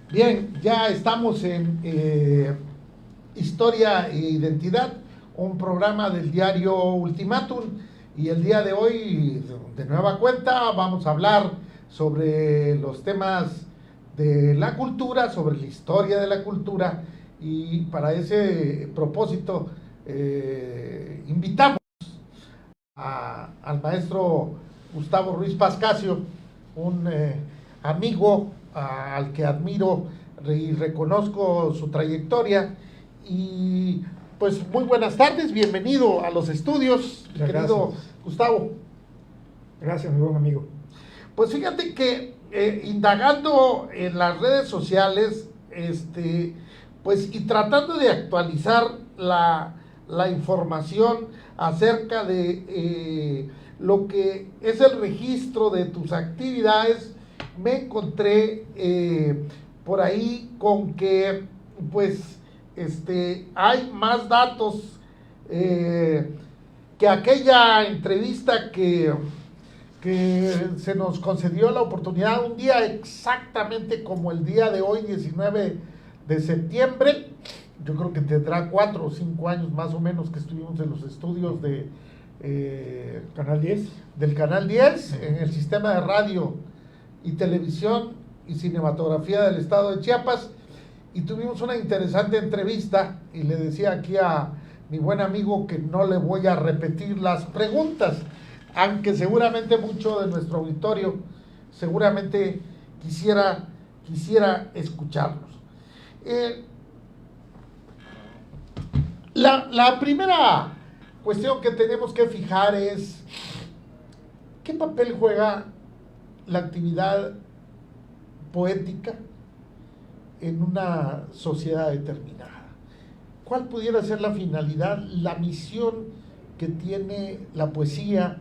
Bien, ya estamos en Historia e Identidad, un programa del diario Ultimátum, y el día de hoy, de nueva cuenta, vamos a hablar sobre los temas de la cultura, sobre la historia de la cultura, y para ese propósito invitamos al maestro Gustavo Ruiz Pascasio, un amigo al que admiro y reconozco su trayectoria. Y pues muy buenas tardes, bienvenido a los estudios, Muchas querido gracias. Gustavo. Gracias, mi buen amigo. Pues fíjate que indagando en las redes sociales, pues y tratando de actualizar la información acerca de lo que es el registro de tus actividades, me encontré por ahí con que pues hay más datos eh, que aquella entrevista que se nos concedió la oportunidad un día exactamente como el día de hoy, 19 de septiembre. Yo creo que tendrá 4 o 5 años más o menos que estuvimos en los estudios Canal 10. del Canal 10 en el sistema de radio y televisión y cinematografía del estado de Chiapas, y tuvimos una interesante entrevista, y le decía aquí a mi buen amigo que no le voy a repetir las preguntas, aunque seguramente mucho de nuestro auditorio seguramente quisiera escucharlos. Eh, la primera cuestión que tenemos que fijar es ¿qué papel juega la actividad poética en una sociedad determinada? ¿Cuál pudiera ser la finalidad, la misión que tiene la poesía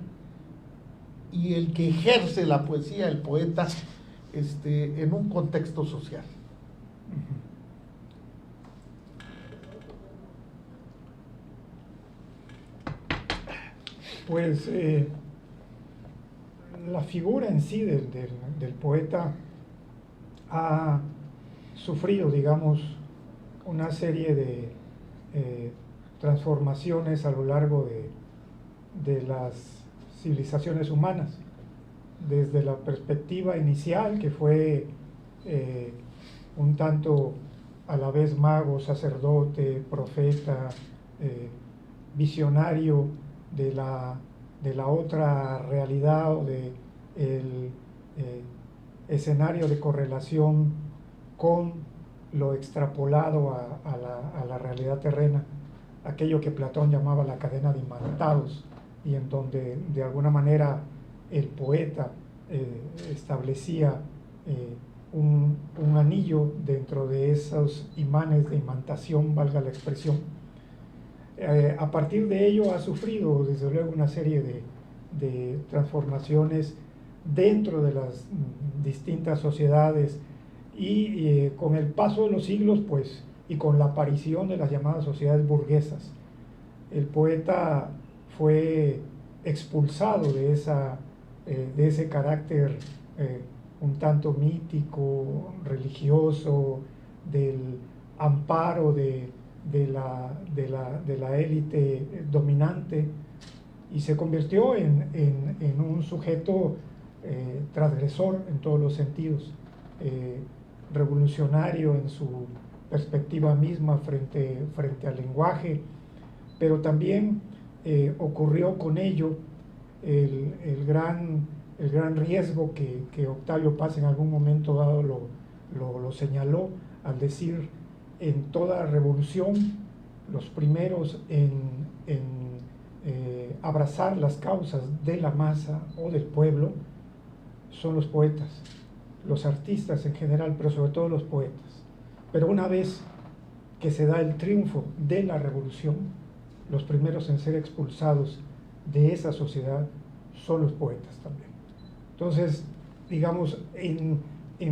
y el que ejerce la poesía, el poeta, en un contexto social? Pues la figura en sí del poeta ha sufrido, digamos, una serie de transformaciones a lo largo de las civilizaciones humanas. Desde la perspectiva inicial, que fue un tanto a la vez mago, sacerdote, profeta, visionario de la otra realidad o de el escenario de correlación con lo extrapolado a la realidad terrena, aquello que Platón llamaba la cadena de imantados, y en donde de alguna manera el poeta establecía un anillo dentro de esos imanes de imantación, valga la expresión. A partir de ello ha sufrido desde luego una serie de transformaciones dentro de las distintas sociedades, y con el paso de los siglos, pues, y con la aparición de las llamadas sociedades burguesas, el poeta fue expulsado de ese carácter un tanto mítico, religioso, del amparo de la élite dominante, y se convirtió en un sujeto transgresor en todos los sentidos, revolucionario en su perspectiva misma frente al lenguaje, pero también ocurrió con ello el gran riesgo que Octavio Paz en algún momento dado lo señaló al decir: en toda revolución, los primeros en abrazar las causas de la masa o del pueblo son los poetas, los artistas en general, pero sobre todo los poetas. Pero una vez que se da el triunfo de la revolución, los primeros en ser expulsados de esa sociedad son los poetas también. Entonces, digamos, en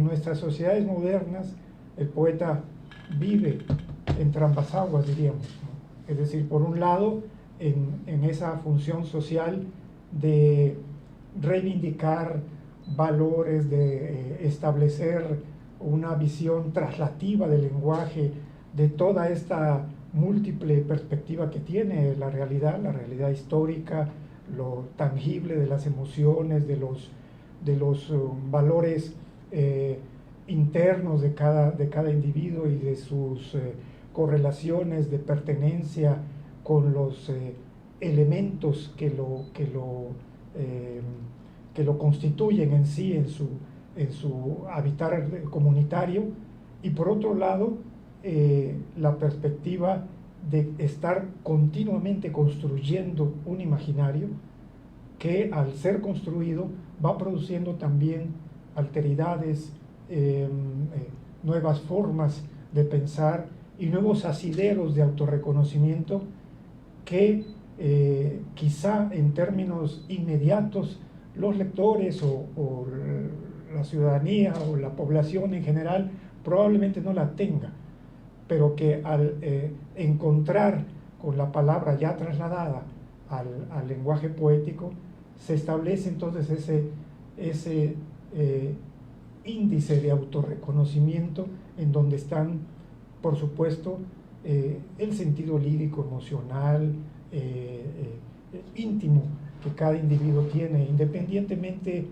nuestras sociedades modernas, el poeta vive entre ambas aguas, diríamos, ¿no? Es decir, por un lado, en esa función social de reivindicar valores, de establecer una visión traslativa del lenguaje, de toda esta múltiple perspectiva que tiene la realidad histórica, lo tangible de las emociones, de los valores internos de cada individuo y de sus correlaciones de pertenencia con los elementos que lo constituyen en sí, en su habitar comunitario, y por otro lado, la perspectiva de estar continuamente construyendo un imaginario que al ser construido va produciendo también alteridades, nuevas formas de pensar y nuevos asideros de autorreconocimiento que quizá en términos inmediatos los lectores o la ciudadanía o la población en general probablemente no la tenga, pero que al encontrar con la palabra ya trasladada al lenguaje poético, se establece entonces ese índice de autorreconocimiento en donde están, por supuesto, el sentido lírico, emocional, íntimo que cada individuo tiene, independientemente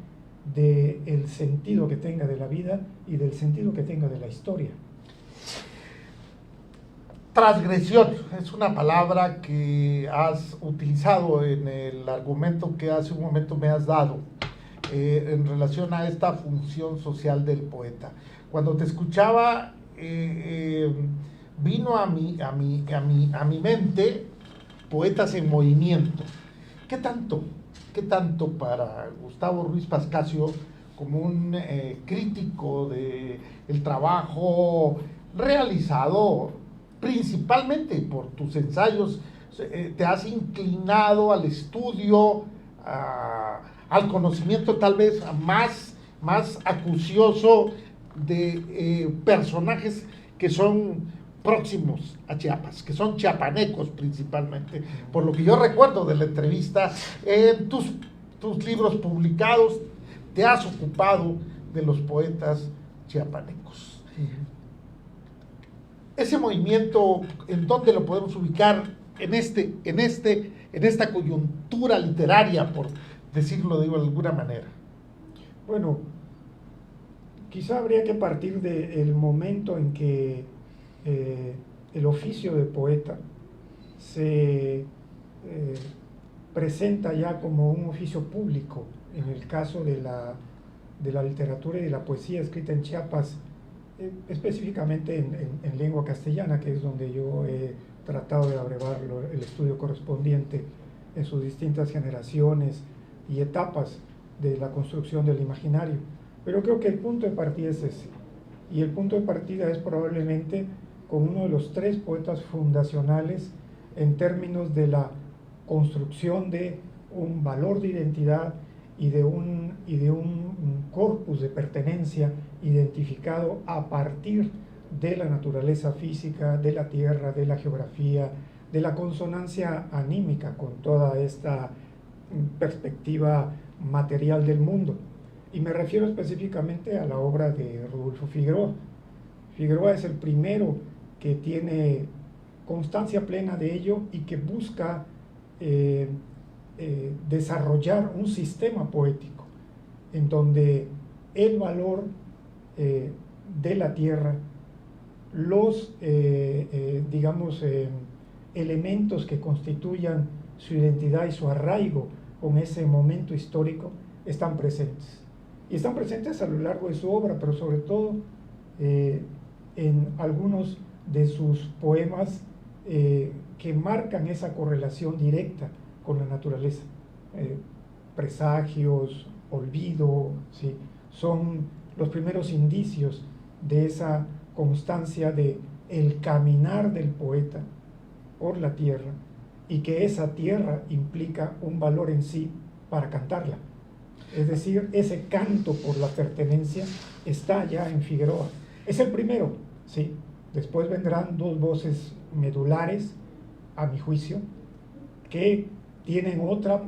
del sentido que tenga de la vida y del sentido que tenga de la historia. Transgresión es una palabra que has utilizado en el argumento que hace un momento me has dado en relación a esta función social del poeta. Cuando te escuchaba, vino a mi mente Poetas en Movimiento. ¿Qué tanto para Gustavo Ruiz Pascasio, como un crítico del trabajo realizado principalmente por tus ensayos, te has inclinado al estudio, al conocimiento tal vez más acucioso de personajes que son próximos a Chiapas, que son chiapanecos principalmente, por lo que yo recuerdo de la entrevista, en tus libros publicados, te has ocupado de los poetas chiapanecos. Ese movimiento, ¿en dónde lo podemos ubicar en esta coyuntura literaria, por decirlo de alguna manera? Bueno, quizá habría que partir del momento en que el oficio de poeta se presenta ya como un oficio público. En el caso de la literatura y de la poesía escrita en Chiapas, específicamente en lengua castellana, que es donde yo he tratado de abrevar el estudio correspondiente en sus distintas generaciones y etapas de la construcción del imaginario. Pero creo que el punto de partida es ese, y el punto de partida es probablemente con uno de los tres poetas fundacionales en términos de la construcción de un valor de identidad y de un corpus de pertenencia identificado a partir de la naturaleza física, de la tierra, de la geografía, de la consonancia anímica con toda esta perspectiva material del mundo. Y me refiero específicamente a la obra de Rodolfo Figueroa. Figueroa es el primero que tiene constancia plena de ello y que busca desarrollar un sistema poético en donde el valor de la tierra, los elementos que constituyan su identidad y su arraigo con ese momento histórico están presentes. Y están presentes a lo largo de su obra, pero sobre todo en algunos de sus poemas que marcan esa correlación directa con la naturaleza. Presagios, Olvido, ¿sí? Son los primeros indicios de esa constancia de el caminar del poeta por la tierra, y que esa tierra implica un valor en sí para cantarla. Es decir, ese canto por la pertenencia está ya en Figueroa. Es el primero, sí. Después vendrán dos voces medulares, a mi juicio, que tienen otra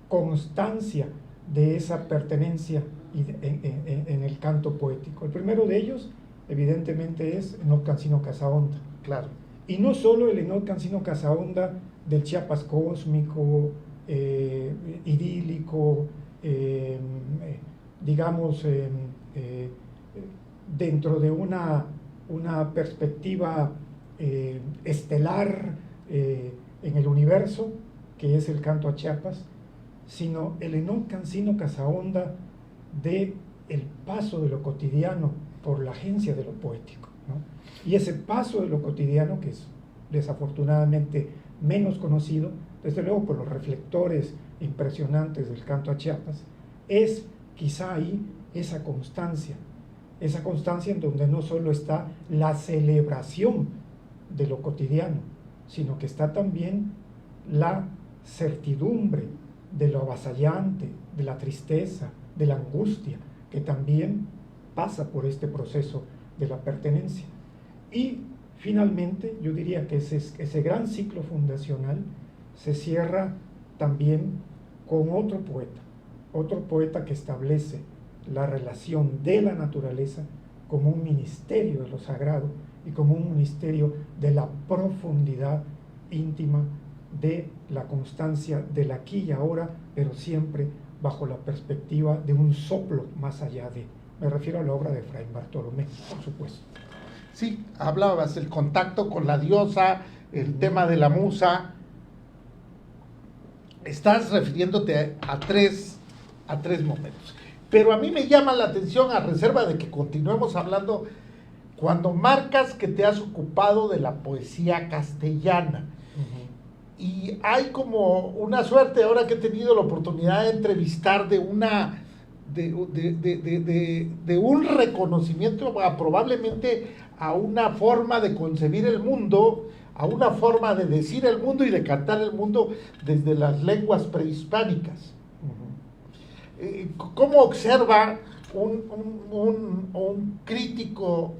constancia de esa pertenencia en el canto poético. El primero de ellos, evidentemente, es Enoc Cancino Casaonda. Claro. Y no solo el Enoc Cancino Casaonda del Chiapas cósmico, idílico, digamos, dentro de una perspectiva estelar en el universo, que es el canto a Chiapas, sino el Enoc Cancino Casaonda de el paso de lo cotidiano por la agencia de lo poético, ¿no? Y ese paso de lo cotidiano, que es desafortunadamente menos conocido, desde luego por los reflectores impresionantes del canto a Chiapas, es quizá ahí esa constancia en donde no solo está la celebración de lo cotidiano, sino que está también la certidumbre de lo avasallante, de la tristeza, de la angustia, que también pasa por este proceso de la pertenencia. Y finalmente, yo diría que ese gran ciclo fundacional se cierra también con otro poeta que establece la relación de la naturaleza como un ministerio de lo sagrado y como un ministerio de la profundidad íntima de la constancia del aquí y ahora, pero siempre bajo la perspectiva de un soplo más allá de. Me refiero a la obra de Efraín Bartolomé, por supuesto. Sí, hablabas del contacto con la diosa, el tema de la musa. Estás refiriéndote a tres momentos. Pero a mí me llama la atención, a reserva de que continuemos hablando, cuando marcas que te has ocupado de la poesía castellana. Y hay como una suerte, ahora que he tenido la oportunidad de entrevistar, de un reconocimiento probablemente a una forma de concebir el mundo, a una forma de decir el mundo y de cantar el mundo desde las lenguas prehispánicas. ¿Cómo observa un crítico,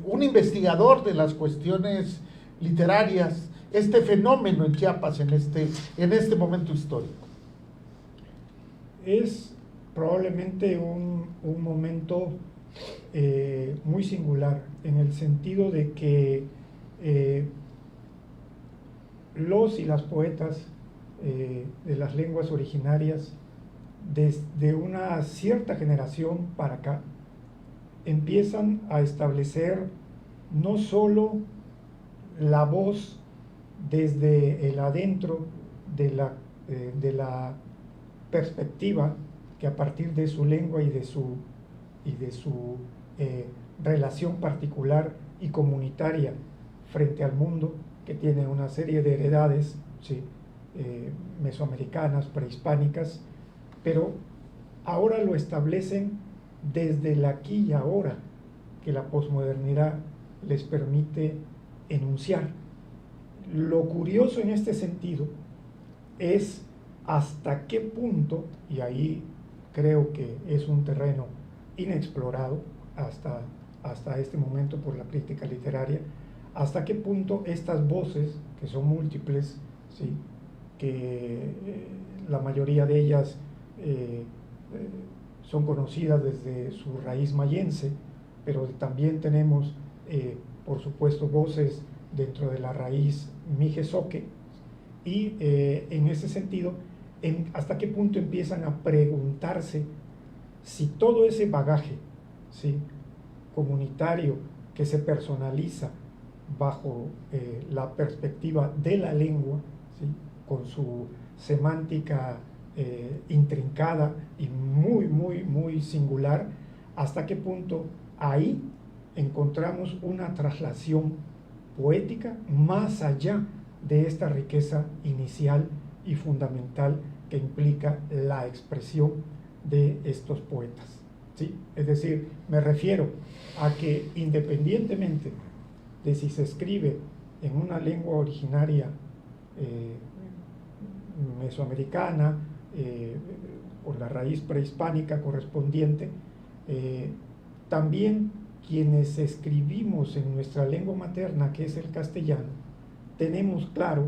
un investigador de las cuestiones literarias, este fenómeno en Chiapas en este momento histórico? Es probablemente un momento muy singular, en el sentido de que los y las poetas de las lenguas originarias, desde una cierta generación para acá, empiezan a establecer no solo la voz desde el adentro de la perspectiva que a partir de su lengua y de su relación particular y comunitaria frente al mundo, que tiene una serie de heredades, ¿sí? Mesoamericanas, prehispánicas, pero ahora lo establecen desde el aquí y ahora, que la posmodernidad les permite enunciar. Lo curioso en este sentido es hasta qué punto, y ahí creo que es un terreno inexplorado hasta este momento por la crítica literaria, hasta qué punto estas voces, que son múltiples, ¿sí? Que la mayoría de ellas son conocidas desde su raíz mayense, pero también tenemos, por supuesto, voces dentro de la raíz mijezoque, y en ese sentido, hasta qué punto empiezan a preguntarse si todo ese bagaje, ¿sí? comunitario que se personaliza bajo la perspectiva de la lengua, ¿sí? con su semántica intrincada y muy singular, hasta qué punto ahí encontramos una traslación poética más allá de esta riqueza inicial y fundamental que implica la expresión de estos poetas, ¿sí? Es decir, me refiero a que independientemente de si se escribe en una lengua originaria mesoamericana o la raíz prehispánica correspondiente, también quienes escribimos en nuestra lengua materna, que es el castellano, tenemos claro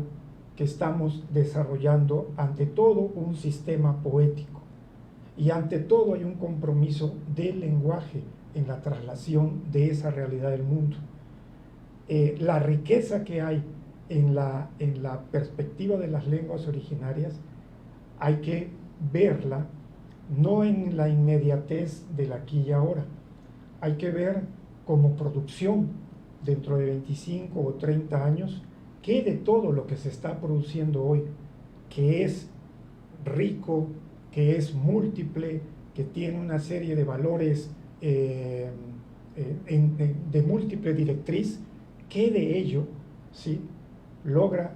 que estamos desarrollando ante todo un sistema poético y ante todo hay un compromiso del lenguaje en la traslación de esa realidad del mundo. La riqueza que hay en la perspectiva de las lenguas originarias hay que verla no en la inmediatez del aquí y ahora, hay que ver como producción dentro de 25 o 30 años que de todo lo que se está produciendo hoy, que es rico, que es múltiple, que tiene una serie de valores de múltiple directriz, que de ello ¿sí? logra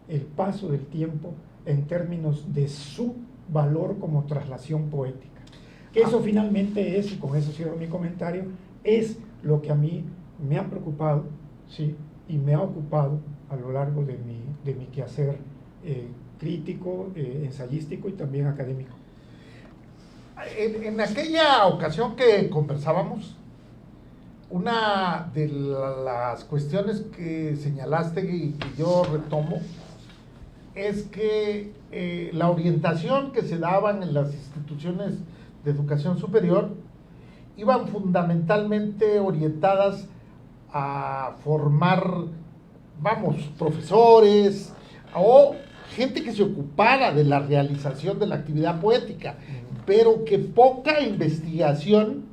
el paso del tiempo en términos de su valor como traslación poética. Que eso finalmente es, y con eso cierro mi comentario, es lo que a mí me ha preocupado, ¿sí? Y me ha ocupado a lo largo de mi quehacer crítico, ensayístico y también académico. En aquella ocasión que conversábamos, una de las cuestiones que señalaste y que yo retomo es que la orientación que se daban en las instituciones de educación superior iban fundamentalmente orientadas a formar, profesores o gente que se ocupara de la realización de la actividad poética, pero que poca investigación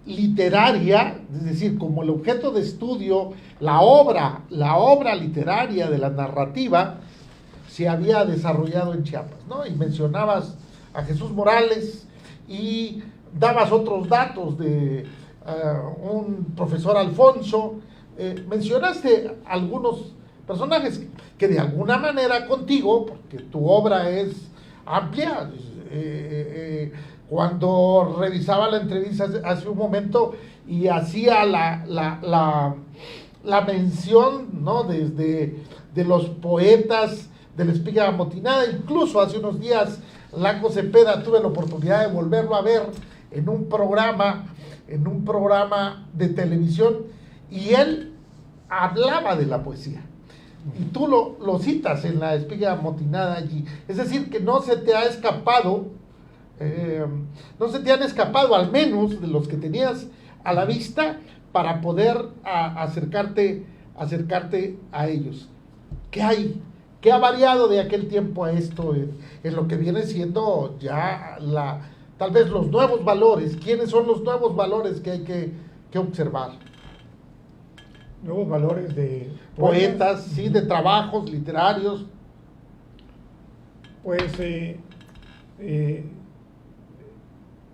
literaria, es decir, como el objeto de estudio, la obra literaria de la narrativa, se había desarrollado en Chiapas, ¿no? Y mencionabas a Jesús Morales y dabas otros datos de un profesor Alfonso, mencionaste algunos personajes que de alguna manera contigo, porque tu obra es amplia, cuando revisaba la entrevista hace un momento y hacía la mención, ¿no? Desde de los poetas de la Espiga Amotinada, incluso hace unos días Laco Cepeda tuve la oportunidad de volverlo a ver en un programa de televisión y él hablaba de la poesía. Y tú lo citas en la Espiga Amotinada allí. Es decir, que no se te ha escapado, han escapado al menos de los que tenías a la vista para poder acercarte a ellos. ¿Qué hay? ¿Qué ha variado de aquel tiempo a esto en lo que viene siendo ya tal vez los nuevos valores? ¿Quiénes son los nuevos valores que hay que observar? Nuevos valores de poetas, sí, de trabajos literarios. Pues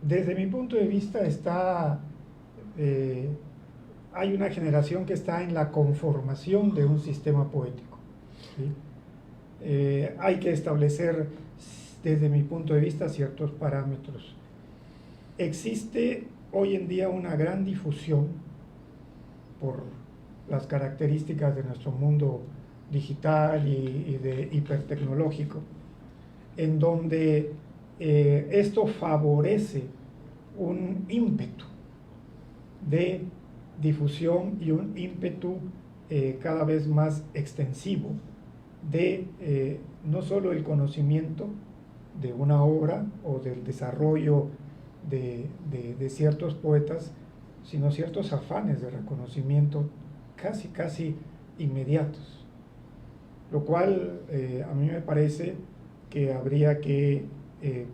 desde mi punto de vista hay una generación que está en la conformación de un sistema poético, ¿sí? Hay que establecer desde mi punto de vista ciertos parámetros. Existe hoy en día una gran difusión por las características de nuestro mundo digital y de hipertecnológico, en donde esto favorece un ímpetu de difusión y un ímpetu cada vez más extensivo de no solo el conocimiento de una obra o del desarrollo de ciertos poetas, sino ciertos afanes de reconocimiento casi inmediatos, lo cual a mí me parece que habría que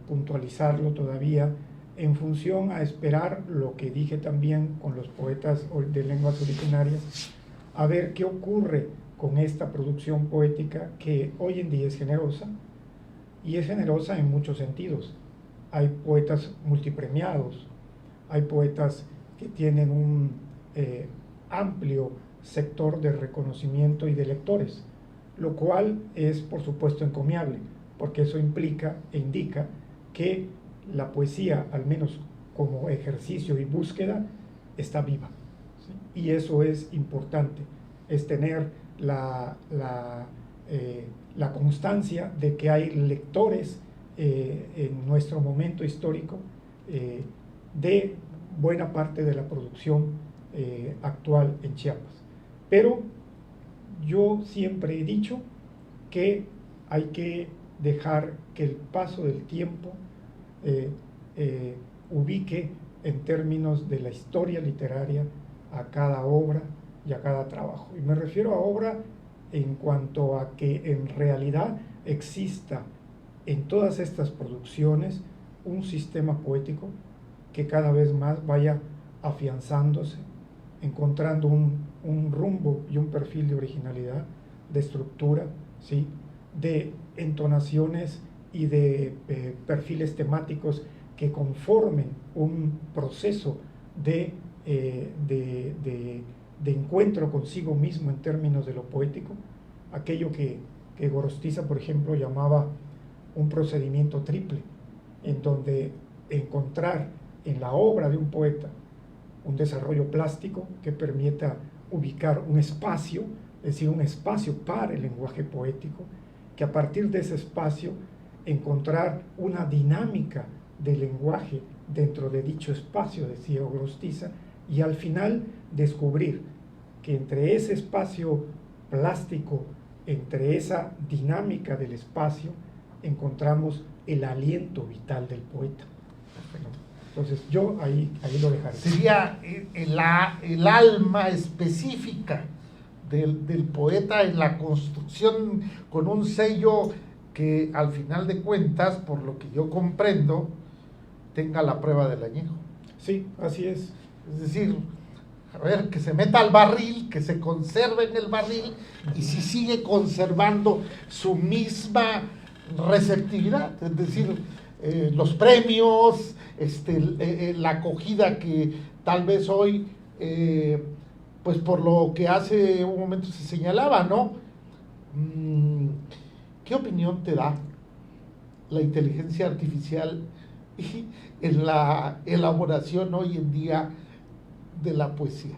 puntualizarlo todavía en función a esperar lo que dije también con los poetas de lenguas originarias, a ver qué ocurre con esta producción poética que hoy en día es generosa, y es generosa en muchos sentidos. Hay poetas multipremiados, hay poetas que tienen un amplio sector de reconocimiento y de lectores, lo cual es por supuesto encomiable, porque eso implica e indica que la poesía, al menos como ejercicio y búsqueda, está viva, ¿sí? Y eso es importante, es tener la constancia de que hay lectores en nuestro momento histórico de buena parte de la producción actual en Chiapas. Pero yo siempre he dicho que hay que dejar que el paso del tiempo ubique en términos de la historia literaria a cada obra y a cada trabajo. Y me refiero a obra en cuanto a que en realidad exista en todas estas producciones un sistema poético que cada vez más vaya afianzándose, encontrando un rumbo y un perfil de originalidad, de estructura, ¿sí?, de entonaciones y de perfiles temáticos que conformen un proceso de encuentro consigo mismo en términos de lo poético, aquello que Gorostiza, por ejemplo, llamaba un procedimiento triple, en donde encontrar en la obra de un poeta un desarrollo plástico que permita ubicar un espacio, es decir, un espacio para el lenguaje poético, que a partir de ese espacio encontrar una dinámica de lenguaje dentro de dicho espacio, decía Gorostiza, y al final descubrir que entre ese espacio plástico, entre esa dinámica del espacio, encontramos el aliento vital del poeta. Entonces yo ahí lo dejaré. Sería el alma específica del poeta en la construcción, con un sello que al final de cuentas, por lo que yo comprendo, tenga la prueba del añejo. Sí, así es. Es decir, a ver, que se meta al barril, que se conserve en el barril, y si sigue conservando su misma receptividad, es decir, los premios, la acogida que tal vez hoy, pues por lo que hace un momento se señalaba, ¿no? ¿Qué opinión te da la inteligencia artificial en la elaboración hoy en día de la poesía?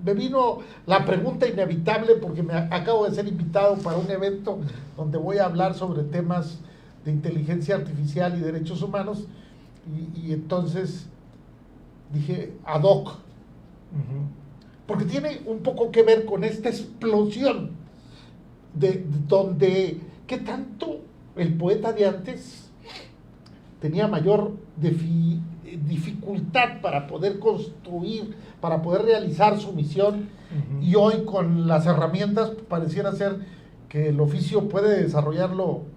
Me vino la pregunta inevitable porque me acabo de ser invitado para un evento donde voy a hablar sobre temas de inteligencia artificial y derechos humanos, y entonces dije ad hoc, porque tiene un poco que ver con esta explosión de donde, ¿qué tanto el poeta de antes tenía mayor dificultad para poder construir, para poder realizar su misión, y hoy con las herramientas pareciera ser que el oficio puede desarrollarlo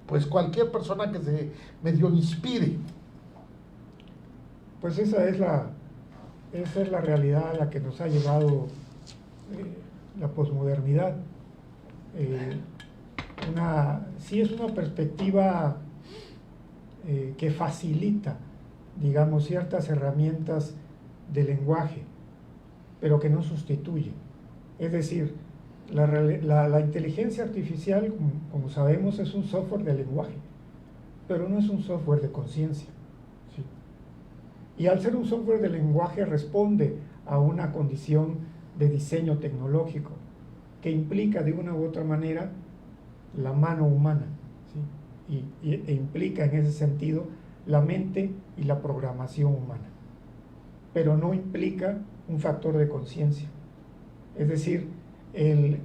pues cualquier persona que se medio inspire? Pues esa es la realidad a la que nos ha llevado la posmodernidad. Sí es una perspectiva que facilita, digamos, ciertas herramientas de lenguaje, pero que no sustituye. Es decir, la inteligencia artificial, como sabemos, es un software de lenguaje, pero no es un software de conciencia, ¿sí? Y al ser un software de lenguaje responde a una condición de diseño tecnológico que implica de una u otra manera la mano humana, ¿sí? E implica en ese sentido la mente y la programación humana, pero no implica un factor de conciencia. Es decir, el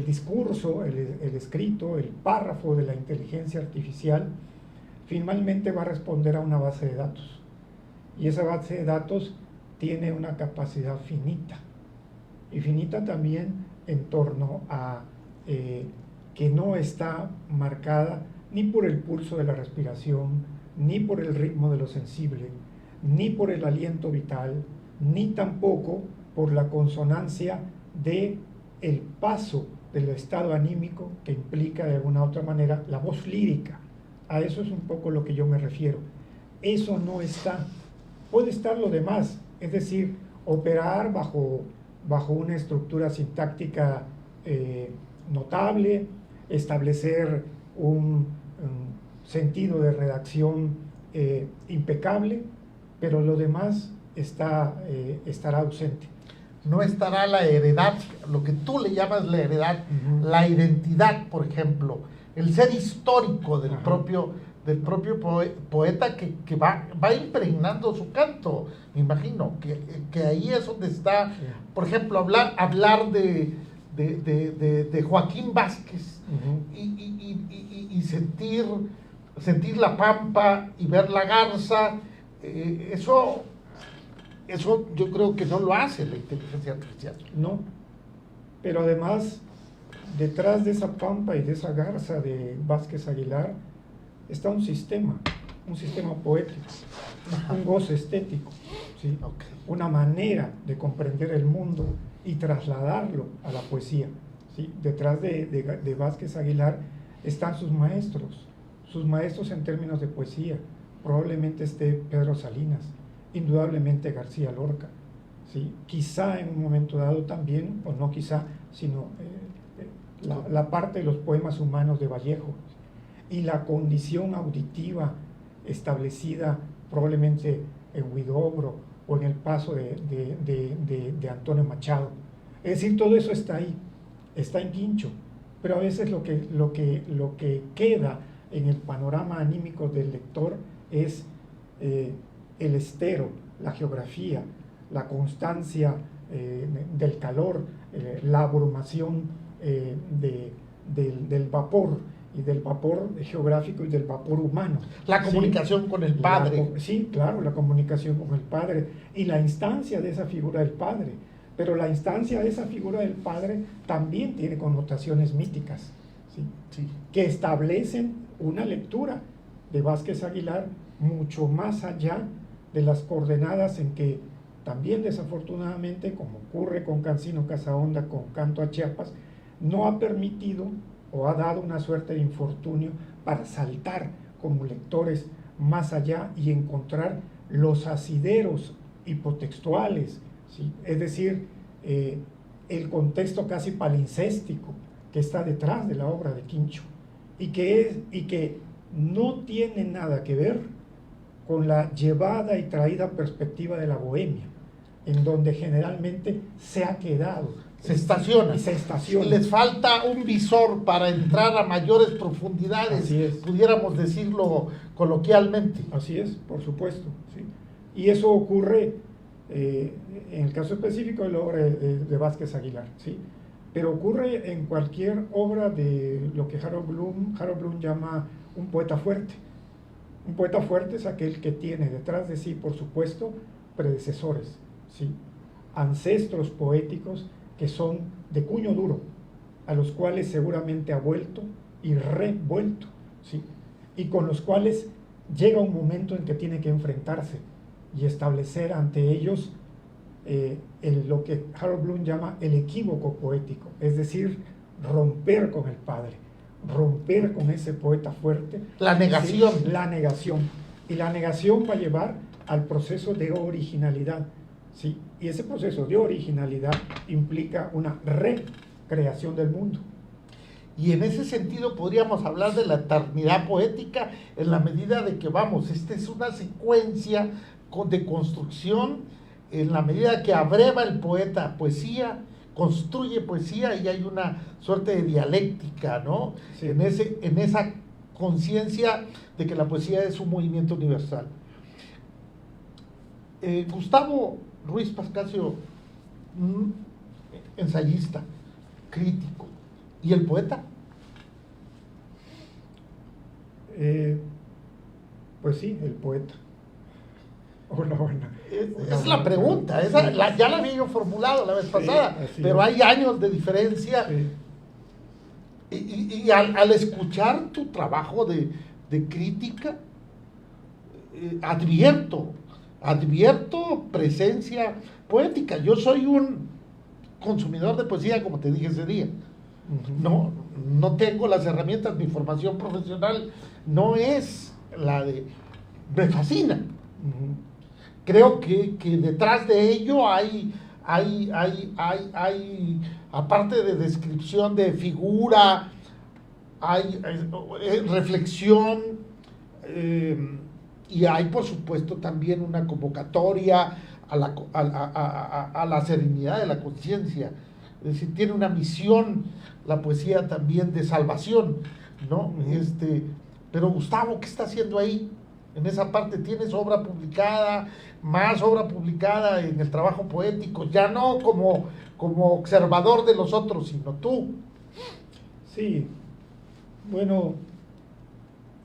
discurso, el escrito, el párrafo de la inteligencia artificial finalmente va a responder a una base de datos, y esa base de datos tiene una capacidad finita, y finita también en torno a que no está marcada ni por el pulso de la respiración, ni por el ritmo de lo sensible, ni por el aliento vital, ni tampoco por la consonancia de el paso del estado anímico que implica de alguna otra manera la voz lírica. A eso es un poco lo que yo me refiero. Eso no está. Puede estar lo demás, es decir, operar bajo una estructura sintáctica notable, establecer un sentido de redacción impecable, pero lo demás estará ausente. No estará la heredad, lo que tú le llamas la heredad, la identidad, por ejemplo, el ser histórico del propio del propio poeta que va impregnando su canto, me imagino, que ahí es donde está, por ejemplo, hablar de Joaquín Vázquez y sentir la pampa y ver la garza, eso yo creo que no lo hace la inteligencia artificial. No, pero además, detrás de esa pampa y de esa garza de Vázquez Aguilar, está un sistema poético, un goce estético, ¿sí? Okay. Una manera de comprender el mundo y trasladarlo a la poesía, ¿sí? Detrás de Vázquez Aguilar están sus maestros en términos de poesía. Probablemente esté Pedro Salinas, indudablemente García Lorca, ¿sí? Quizá en un momento dado también, o no quizá, sino la parte de los poemas humanos de Vallejo, y la condición auditiva establecida probablemente en Huidobro o en el paso de Antonio Machado. Es decir, todo eso está ahí, está en Quincho, pero a veces lo que queda en el panorama anímico del lector es el estero, la geografía, la constancia del calor, la abrumación del vapor, y del vapor geográfico y del vapor humano. La comunicación, ¿sí?, con el padre. Sí, claro, la comunicación con el padre y la instancia de esa figura del padre. Pero la instancia de esa figura del padre también tiene connotaciones míticas, ¿sí? Sí. Que establecen una lectura de Vázquez Aguilar mucho más allá de las coordenadas en que también desafortunadamente, como ocurre con Cancino Casahonda, con Canto a Chiapas, no ha permitido o ha dado una suerte de infortunio para saltar como lectores más allá y encontrar los asideros hipotextuales, ¿sí? Es decir, el contexto casi palincéstico que está detrás de la obra de Quincho y que no tiene nada que ver con la llevada y traída perspectiva de la bohemia, en donde generalmente se ha quedado. Se estaciona. Y se estaciona. Les falta un visor para entrar a mayores profundidades, pudiéramos decirlo coloquialmente. Así es, por supuesto, ¿sí? Y eso ocurre en el caso específico de la obra de Vázquez Aguilar, ¿sí? Pero ocurre en cualquier obra de lo que Harold Bloom llama un poeta fuerte. Un poeta fuerte es aquel que tiene detrás de sí, por supuesto, predecesores, ¿sí? Ancestros poéticos que son de cuño duro, a los cuales seguramente ha vuelto y revuelto, ¿sí? Y con los cuales llega un momento en que tiene que enfrentarse y establecer ante ellos lo que Harold Bloom llama el equívoco poético, es decir, romper con el padre, romper con ese poeta fuerte. La negación. ¿Sí? La negación. Y la negación va a llevar al proceso de originalidad, ¿sí? Y ese proceso de originalidad implica una recreación del mundo. Y en ese sentido podríamos hablar de la eternidad poética en la medida de que, vamos, esta es una secuencia de construcción en la medida que abreva el poeta poesía, construye poesía y hay una suerte de dialéctica, ¿no? Sí. En esa conciencia de que la poesía es un movimiento universal. Gustavo Ruiz Pascasio, ensayista, crítico, ¿y el poeta? Pues sí, el poeta. Es la pregunta, ya la había yo formulado la vez pasada, pero hay años de diferencia. Sí. Y al escuchar tu trabajo de crítica, advierto presencia poética. Yo soy un consumidor de poesía, como te dije ese día. No tengo las herramientas, mi formación profesional no es la de... Me fascina. Creo que detrás de ello hay, aparte de descripción de figura, hay reflexión, y hay por supuesto también una convocatoria a la serenidad de la conciencia. Es decir, tiene una misión la poesía también de salvación, ¿no? Pero Gustavo, ¿qué está haciendo ahí? En esa parte tienes obra publicada, más obra publicada en el trabajo poético, ya no como observador de los otros, sino tú. Sí, bueno,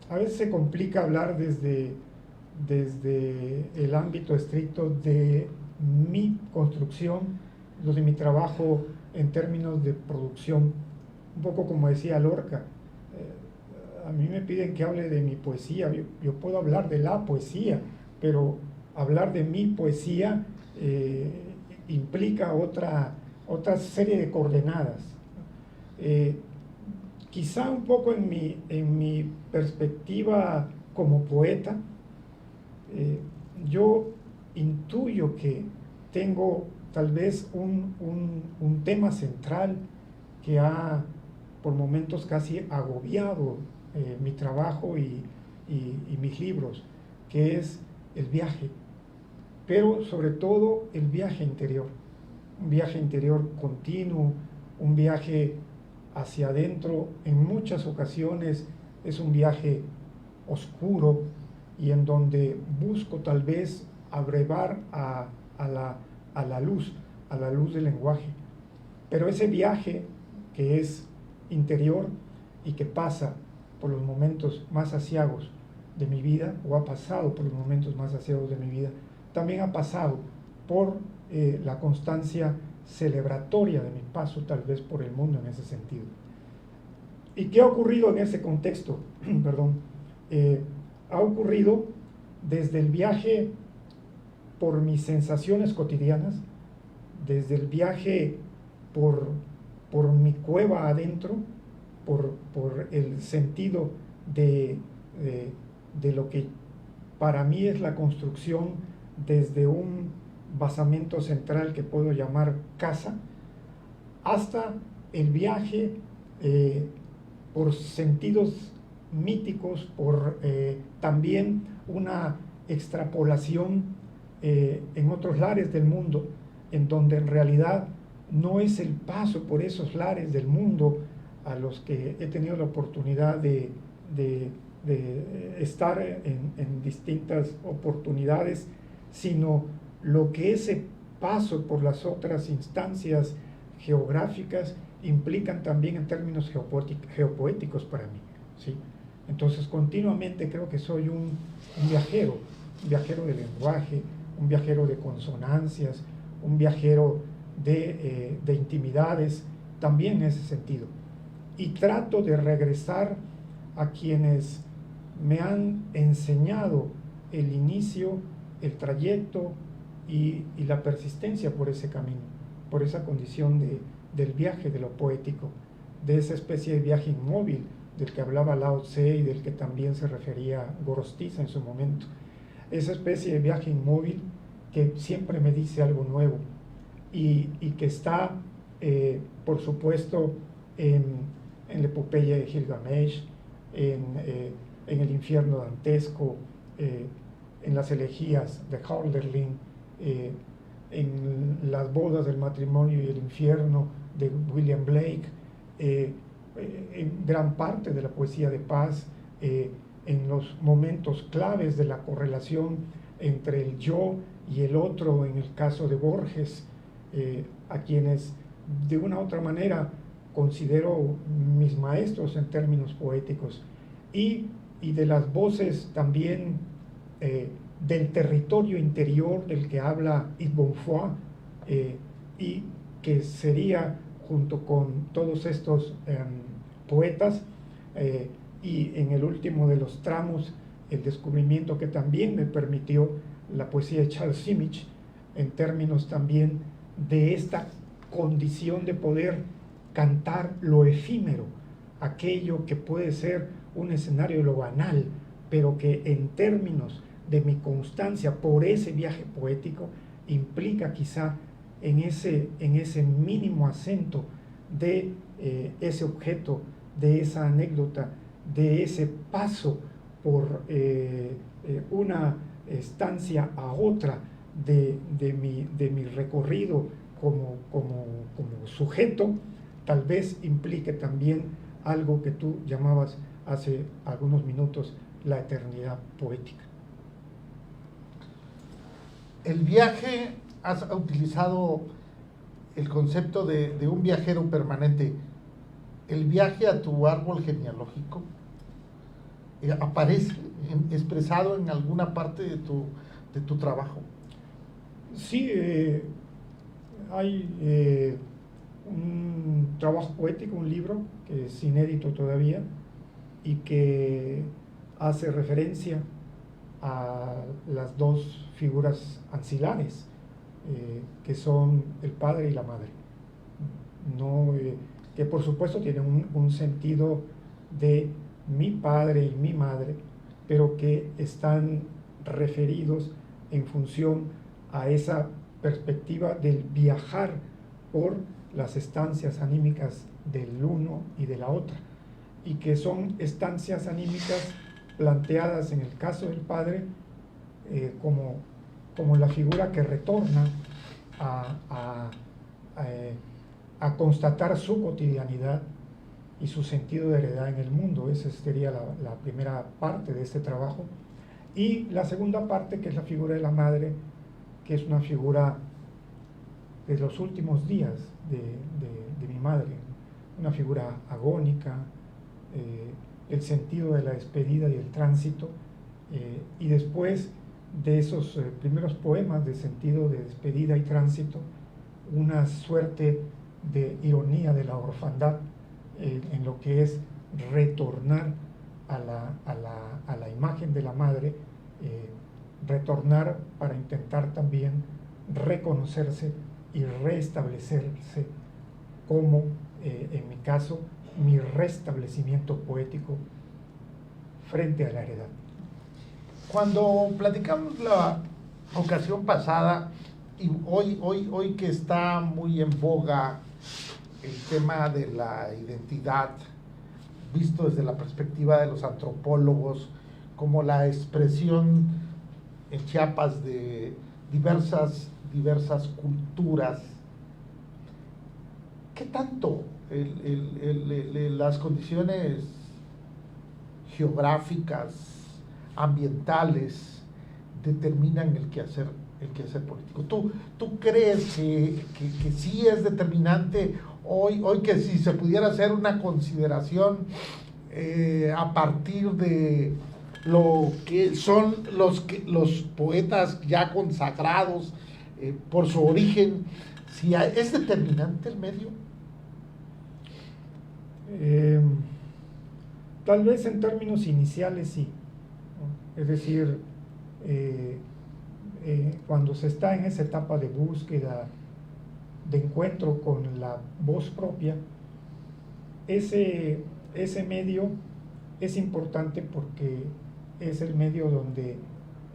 a veces se complica hablar desde el ámbito estricto de mi construcción, de mi trabajo en términos de producción, un poco como decía Lorca. A mí me piden que hable de mi poesía, yo puedo hablar de la poesía, pero hablar de mi poesía implica otra serie de coordenadas. Eh, Quizá un poco en mi perspectiva como poeta, yo intuyo que tengo tal vez un tema central que ha por momentos casi agobiado mi trabajo y mis libros, que es el viaje, pero sobre todo el viaje interior, un viaje interior continuo, un viaje hacia adentro. En muchas ocasiones es un viaje oscuro y en donde busco tal vez abrevar a la luz, a la luz del lenguaje. Pero ese viaje que es interior y que pasa por los momentos más aciagos de mi vida, o ha pasado por los momentos más aciagos de mi vida, también ha pasado por la constancia celebratoria de mi paso tal vez por el mundo en ese sentido. ¿Y qué ha ocurrido en ese contexto? Perdón. Ha ocurrido desde el viaje por mis sensaciones cotidianas, desde el viaje por mi cueva adentro, por el sentido de lo que para mí es la construcción desde un basamento central que puedo llamar casa, hasta el viaje por sentidos míticos, por también una extrapolación en otros lares del mundo, en donde en realidad no es el paso por esos lares del mundo a los que he tenido la oportunidad de estar en distintas oportunidades, sino lo que ese paso por las otras instancias geográficas implican también en términos geopoéticos para mí, ¿sí? Entonces continuamente creo que soy un viajero de lenguaje, un viajero de consonancias, un viajero de intimidades, también en ese sentido. Y trato de regresar a quienes me han enseñado el inicio, el trayecto y la persistencia por ese camino, por esa condición del viaje de lo poético, de esa especie de viaje inmóvil del que hablaba Lao Tse y del que también se refería Gorostiza en su momento. Esa especie de viaje inmóvil que siempre me dice algo nuevo y que está, por supuesto, en la epopeya de Gilgamesh, en el infierno dantesco, en las elegías de Hölderlin, en las bodas del matrimonio y el infierno de William Blake, en gran parte de la poesía de paz, en los momentos claves de la correlación entre el yo y el otro, en el caso de Borges, a quienes de una u otra manera considero mis maestros en términos poéticos, y de las voces también del territorio interior del que habla Yves Bonfoy, y que sería, junto con todos estos poetas, y en el último de los tramos, el descubrimiento que también me permitió la poesía de Charles Simic, en términos también de esta condición de poder cantar lo efímero, aquello que puede ser un escenario de lo banal, pero que en términos de mi constancia por ese viaje poético implica quizá en ese mínimo acento de ese objeto, de esa anécdota, de ese paso por una estancia a otra de mi recorrido como sujeto, tal vez implique también algo que tú llamabas hace algunos minutos, la eternidad poética. El viaje, has utilizado el concepto de un viajero permanente. El viaje a tu árbol genealógico aparece expresado en alguna parte de tu trabajo. Sí, hay un trabajo poético, un libro que es inédito todavía y que hace referencia a las dos figuras ancilares, que son el padre y la madre. No, que por supuesto tienen un sentido de mi padre y mi madre, pero que están referidos en función a esa perspectiva del viajar por las estancias anímicas del uno y de la otra, y que son estancias anímicas planteadas en el caso del padre como la figura que retorna a constatar su cotidianidad y su sentido de heredad en el mundo. Esa sería la primera parte de este trabajo. Y la segunda parte, que es la figura de la madre, que es una figura de los últimos días de mi madre, una figura agónica, el sentido de la despedida y el tránsito, y después de esos primeros poemas de sentido de despedida y tránsito, una suerte de ironía de la orfandad, en lo que es retornar a la imagen de la madre, retornar para intentar también reconocerse y restablecerse como, en mi caso, mi restablecimiento poético frente a la heredad. Cuando platicamos la ocasión pasada, y hoy que está muy en boga el tema de la identidad, visto desde la perspectiva de los antropólogos, como la expresión en Chiapas de diversas culturas, ¿qué tanto las condiciones geográficas, ambientales, determinan el quehacer político? ¿Tú crees que sí es determinante hoy que si se pudiera hacer una consideración a partir de lo que son los poetas ya consagrados por su origen, si es determinante el medio? Tal vez en términos iniciales sí, ¿no? Es decir, cuando se está en esa etapa de búsqueda, de encuentro con la voz propia, ese medio es importante porque es el medio donde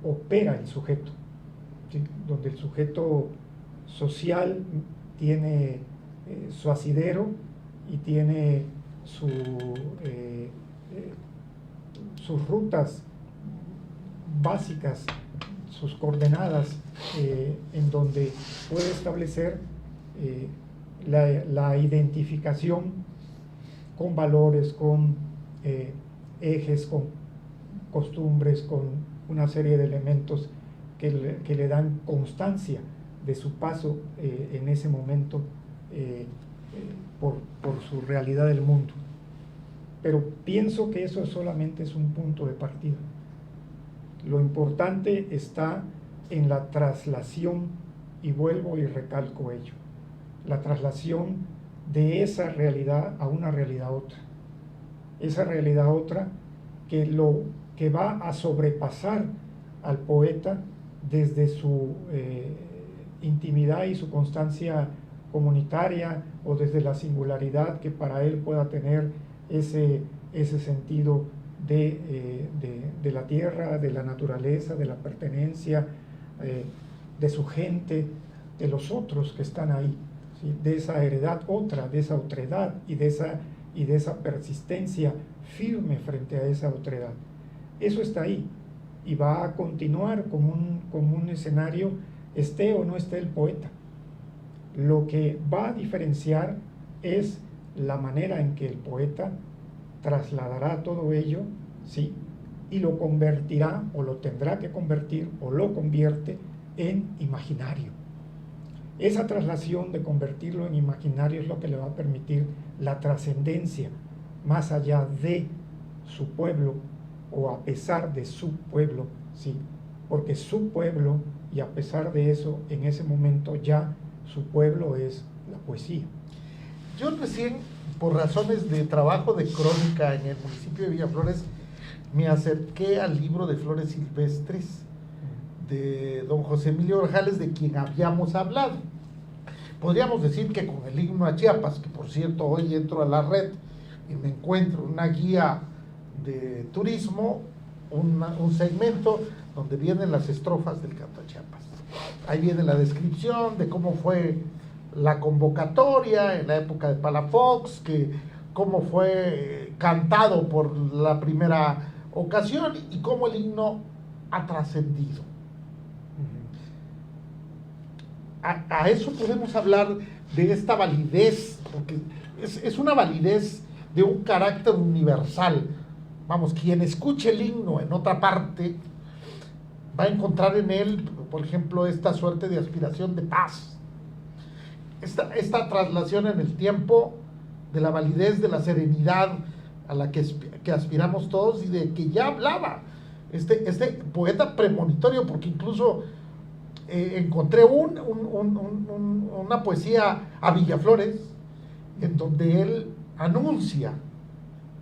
opera el sujeto, ¿sí? Donde el sujeto social tiene su asidero y tiene sus rutas básicas, sus coordenadas, en donde puede establecer la identificación con valores, con ejes, con costumbres, con una serie de elementos que le dan constancia de su paso en ese momento por su realidad del mundo. Pero pienso que eso solamente es un punto de partida. Lo importante está en la traslación, y vuelvo y recalco ello, la traslación de esa realidad a una realidad otra. Esa realidad otra que va a sobrepasar al poeta desde su intimidad y su constancia comunitaria, o desde la singularidad que para él pueda tener ese sentido de la tierra, de la naturaleza, de la pertenencia, de su gente, de los otros que están ahí, ¿sí? De esa heredad otra, de esa otredad y de esa persistencia firme frente a esa otredad. Eso está ahí y va a continuar como un escenario, esté o no esté el poeta. Lo que va a diferenciar es la manera en que el poeta trasladará todo ello, ¿sí? Y lo convertirá, o lo tendrá que convertir, o lo convierte en imaginario. Esa traslación de convertirlo en imaginario es lo que le va a permitir la trascendencia más allá de su pueblo, o a pesar de su pueblo, ¿sí? Porque su pueblo, y a pesar de eso, en ese momento ya su pueblo es la poesía. Yo recién, por razones de trabajo de crónica en el municipio de Villaflores, me acerqué al libro de Flores Silvestres de don José Emilio Grajales, de quien habíamos hablado. Podríamos decir que con el himno a Chiapas, que por cierto hoy entro a la red y me encuentro una guía de turismo, un segmento donde vienen las estrofas del canto a Chiapas. Ahí viene la descripción de cómo fue la convocatoria en la época de Palafox, cómo fue cantado por la primera ocasión y cómo el himno ha trascendido. A eso podemos hablar de esta validez, porque es una validez de un carácter universal. Vamos, quien escuche el himno en otra parte va a encontrar en él, por ejemplo, esta suerte de aspiración de paz, esta traslación en el tiempo de la validez, de la serenidad a la que aspiramos todos, y de que ya hablaba este poeta premonitorio, porque incluso encontré una poesía a Villaflores en donde él anuncia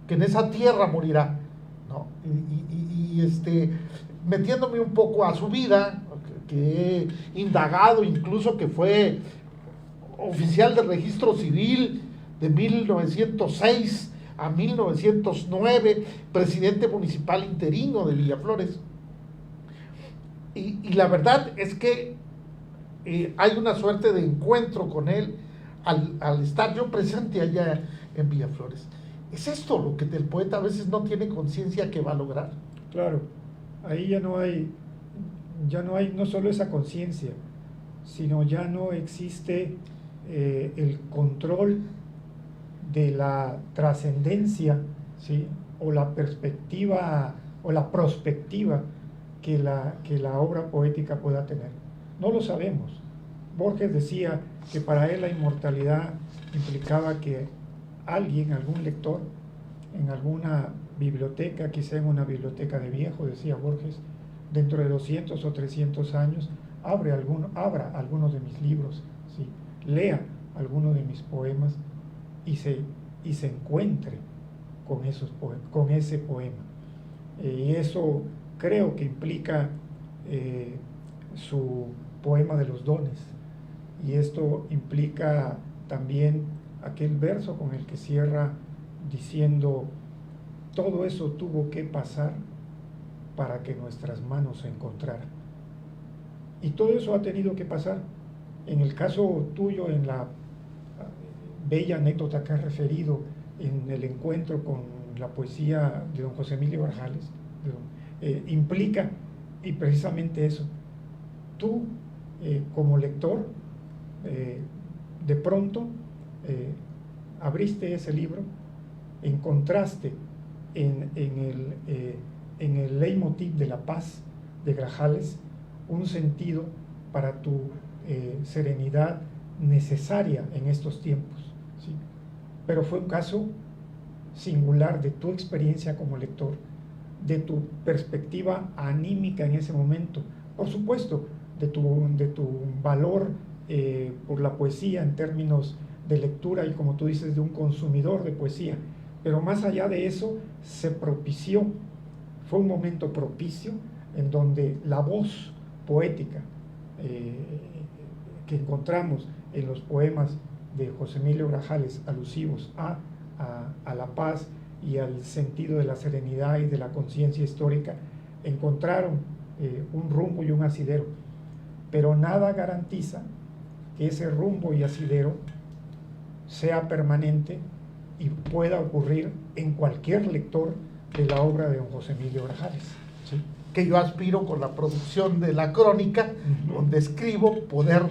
que en esa tierra morirá, ¿no? Metiéndome un poco a su vida, que he indagado, incluso que fue oficial del registro civil de 1906 a 1909, presidente municipal interino de Villaflores. Y la verdad es que hay una suerte de encuentro con él al estar yo presente allá en Villaflores. ¿Es esto lo que el poeta a veces no tiene conciencia que va a lograr? Claro, ahí ya no hay no solo esa conciencia, sino ya no existe el control de la trascendencia, ¿sí? O la perspectiva o la prospectiva que la obra poética pueda tener. No lo sabemos. Borges decía que para él la inmortalidad implicaba que algún lector, en alguna biblioteca, quizá en una biblioteca de viejo, decía Borges, dentro de 200 o 300 años, abra algunos de mis libros, ¿sí? Lea algunos de mis poemas y se encuentre con ese poema. Y eso creo que implica su poema de los dones, y esto implica también aquel verso con el que cierra diciendo: todo eso tuvo que pasar para que nuestras manos se encontraran. Y todo eso ha tenido que pasar. En el caso tuyo, en la bella anécdota que has referido, en el encuentro con la poesía de don José Emilio Grajales, implica, y precisamente eso, tú como lector, de pronto abriste ese libro, encontraste en el leitmotiv de la paz de Grajales un sentido para tu serenidad necesaria en estos tiempos, ¿sí? Pero fue un caso singular de tu experiencia como lector, de tu perspectiva anímica en ese momento, por supuesto, de tu valor por la poesía en términos de lectura y, como tú dices, de un consumidor de poesía. Pero más allá de eso, fue un momento propicio en donde la voz poética que encontramos en los poemas de José Emilio Grajales, alusivos a la paz y al sentido de la serenidad y de la conciencia histórica, encontraron un rumbo y un asidero. Pero nada garantiza que ese rumbo y asidero sea permanente y pueda ocurrir en cualquier lector de la obra de don José Emilio Grajales, ¿sí? Que yo aspiro, con la producción de la crónica, donde escribo, poder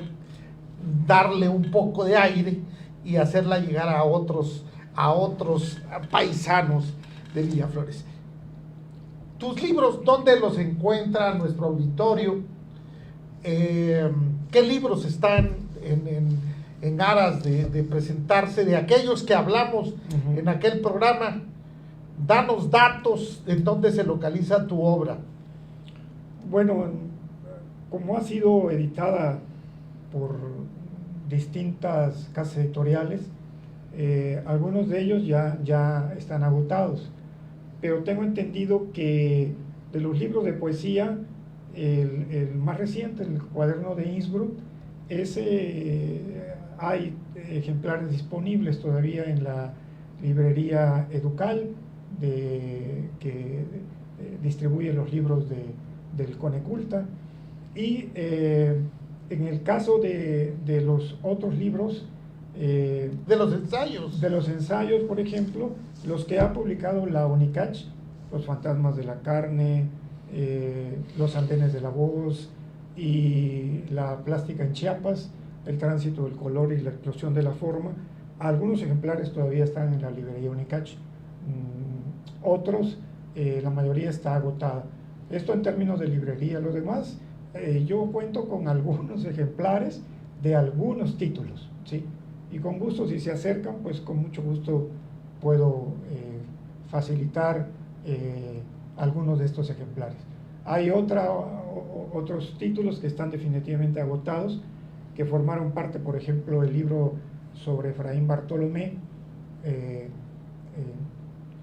darle un poco de aire y hacerla llegar a otros a otros paisanos de Villaflores. Tus libros, ¿dónde los encuentra nuestro auditorio? ¿Qué libros están en aras de presentarse, de aquellos que hablamos en aquel programa? Danos datos en dónde se localiza tu obra. Bueno, como ha sido editada por distintas casas editoriales, algunos de ellos ya están agotados, pero tengo entendido que de los libros de poesía, el más reciente, el Cuaderno de Innsbruck, hay ejemplares disponibles todavía en la librería Educal, que distribuye los libros del Coneculta. Y en el caso de los otros libros, de los ensayos, por ejemplo, los que ha publicado la UNICACH, Los fantasmas de la carne, Los andenes de la voz y La plástica en Chiapas, El tránsito del color y la explosión de la forma, algunos ejemplares todavía están en la librería UNICACH, otros, la mayoría está agotada. Esto en términos de librería. Lo demás, yo cuento con algunos ejemplares de algunos títulos, ¿sí? Y con gusto, si se acercan, pues con mucho gusto puedo facilitar algunos de estos ejemplares. Hay otros títulos que están definitivamente agotados, que formaron parte, por ejemplo, el libro sobre Efraín Bartolomé,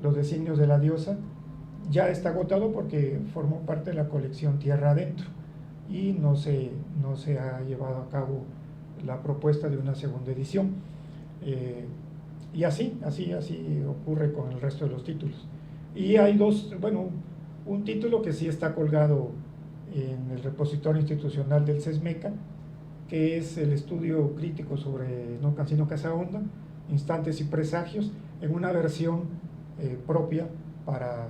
Los designios de la diosa, ya está agotado porque formó parte de la colección Tierra Adentro y no se ha llevado a cabo la propuesta de una segunda edición. Y así ocurre con el resto de los títulos. Y hay un título que sí está colgado en el repositorio institucional del CESMECA, que es el estudio crítico sobre No Cansino Casahonda, Instantes y Presagios, en una versión propia para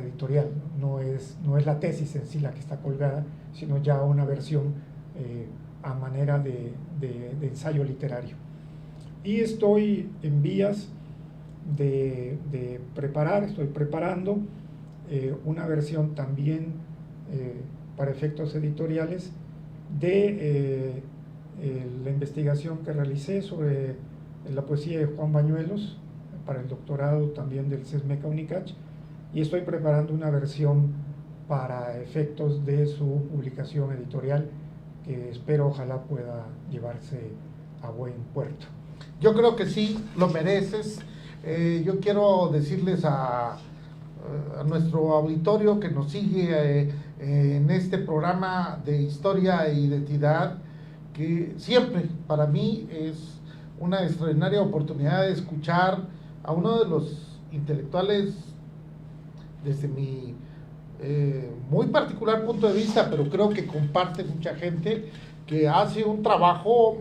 editorial. No es la tesis en sí la que está colgada, sino ya una versión a manera de ensayo literario. Y estoy en vías de estoy preparando una versión también para efectos editoriales de la investigación que realicé sobre la poesía de Juan Bañuelos para el doctorado también del CESMECA UNICACH, y estoy preparando una versión para efectos de su publicación editorial que espero ojalá pueda llevarse a buen puerto. Yo creo que sí, lo mereces. Yo quiero decirles a nuestro auditorio que nos sigue en este programa de Historia e Identidad, que siempre para mí es una extraordinaria oportunidad de escuchar a uno de los intelectuales desde mi muy particular punto de vista, pero creo que comparte mucha gente, que hace un trabajo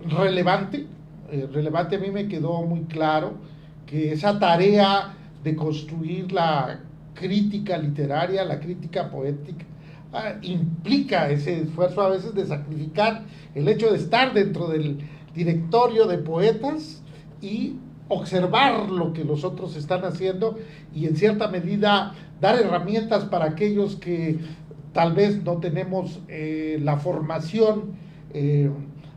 relevante. A mí me quedó muy claro que esa tarea de construir la crítica literaria, la crítica poética, implica ese esfuerzo a veces de sacrificar el hecho de estar dentro del directorio de poetas y observar lo que los otros están haciendo y en cierta medida dar herramientas para aquellos que tal vez no tenemos la formación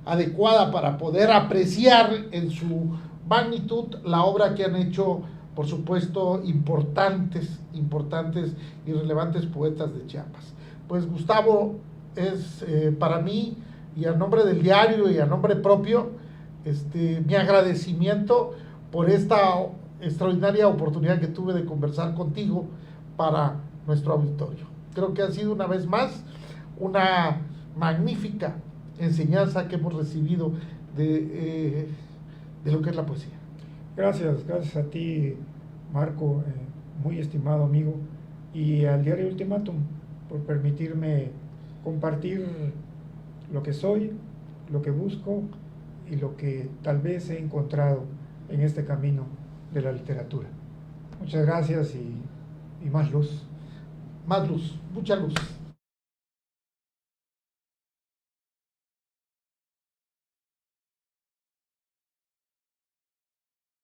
adecuada para poder apreciar en su magnitud la obra que han hecho, por supuesto, importantes y relevantes poetas de Chiapas. Pues Gustavo, es para mí, y a nombre del diario y a nombre propio, mi agradecimiento por esta extraordinaria oportunidad que tuve de conversar contigo para nuestro auditorio. Creo que ha sido una vez más una magnífica enseñanza que hemos recibido de lo que es la poesía. Gracias a ti, Marco, muy estimado amigo, y al diario Ultimátum por permitirme compartir lo que soy, lo que busco y lo que tal vez he encontrado en este camino de la literatura. Muchas gracias y más luz. Más luz, mucha luz.